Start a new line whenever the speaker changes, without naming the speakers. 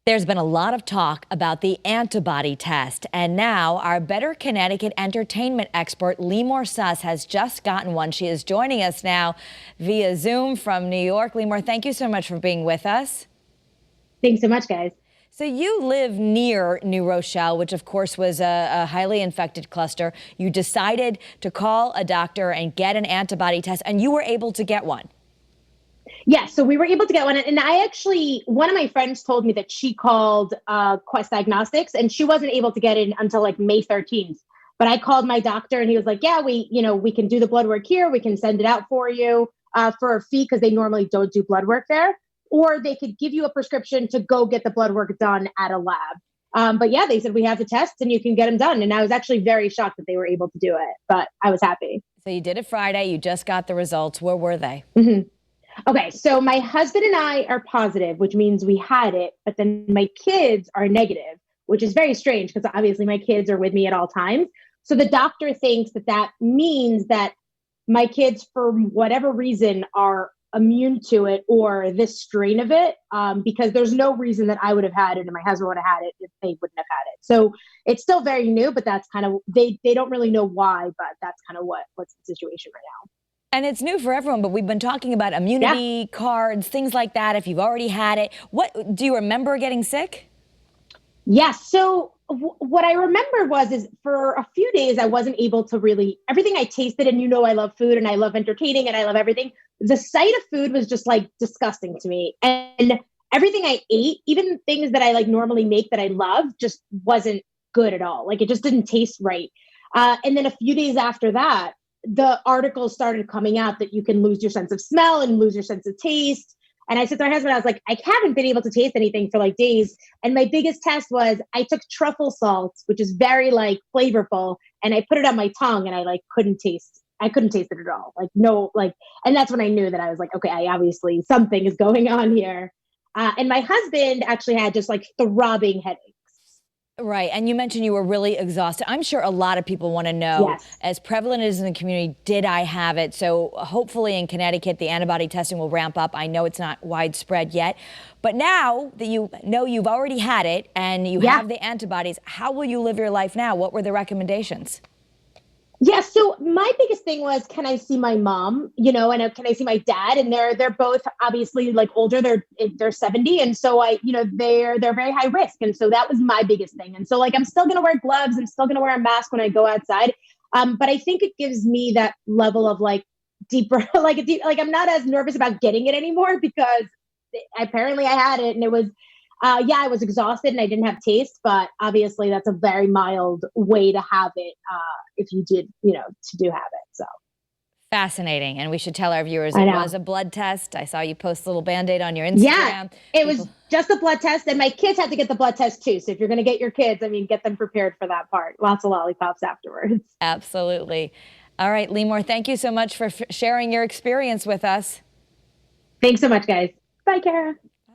There's been a lot of talk about the antibody test, and now our Better Connecticut entertainment expert, Limor Suss, has just gotten one. She is joining us now via Zoom from New York. Limor, thank you so much for being with us.
Thanks so much, guys.
So you live near New Rochelle, which of course was a highly infected cluster. You decided to call a doctor and get an antibody test, and you were able to get one.
Yeah, so we were able to get one. And one of my friends told me that she called Quest Diagnostics and she wasn't able to get it until like May 13th. But I called my doctor and he was like, yeah, we can do the blood work here. We can send it out for you for a fee because they normally don't do blood work there. Or they could give you a prescription to go get the blood work done at a lab. But yeah, they said we have the tests and you can get them done. And I was actually very shocked that they were able to do it, but I was happy.
So you did it Friday. You just got the results. Where were they?
Mm-hmm. Okay, so my husband and I are positive, which means we had it, but then my kids are negative, which is very strange because obviously my kids are with me at all times. So the doctor thinks that means that my kids, for whatever reason, are immune to it or this strain of it, because there's no reason that I would have had it and my husband would have had it if they wouldn't have had it. So it's still very new, but that's kind of, they don't really know why, but that's kind of what's the situation right now.
And it's new for everyone, but we've been talking about immunity cards, things like that. If you've already had it, what do you remember getting sick?
Yes. So what I remember is for a few days, I wasn't able to really, everything I tasted, and I love food and I love entertaining and I love everything. The sight of food was just like disgusting to me. And everything I ate, even things that I like normally make that I love, just wasn't good at all. Like it just didn't taste right. And then a few days after that, the articles started coming out that you can lose your sense of smell and lose your sense of taste. And I said to my husband, I was like, I haven't been able to taste anything for like days. And my biggest test was I took truffle salt, which is very like flavorful, and I put it on my tongue and I couldn't taste it at all. Like, no, like, and that's when I knew that I was like, okay, I obviously something is going on here. And my husband actually had just like throbbing headaches.
Right. And you mentioned you were really exhausted. I'm sure a lot of people want to know,
Yes.
as prevalent as in the community, did I have it? So hopefully in Connecticut, the antibody testing will ramp up. I know it's not widespread yet. But now that you know you've already had it and you have the antibodies, how will you live your life now? What were the recommendations?
Yeah, so my biggest thing was, can I see my mom, and can I see my dad? And they're both obviously like older, they're 70. And so they're very high risk. And so that was my biggest thing. And so like, I'm still going to wear gloves. I'm still going to wear a mask when I go outside. But I think it gives me that level of like deeper, like I'm not as nervous about getting it anymore because apparently I had it and it was, I was exhausted and I didn't have taste, but obviously that's a very mild way to have it if you did, to do have it. So
fascinating. And we should tell our viewers it was a blood test. I saw you post a little Band-Aid on your Instagram.
Yeah, it was just a blood test, and my kids had to get the blood test too. So if you're going to get your kids, get them prepared for that part. Lots of lollipops afterwards.
Absolutely. All right, Limor, thank you so much for sharing your experience with us.
Thanks so much, guys. Bye, Kara.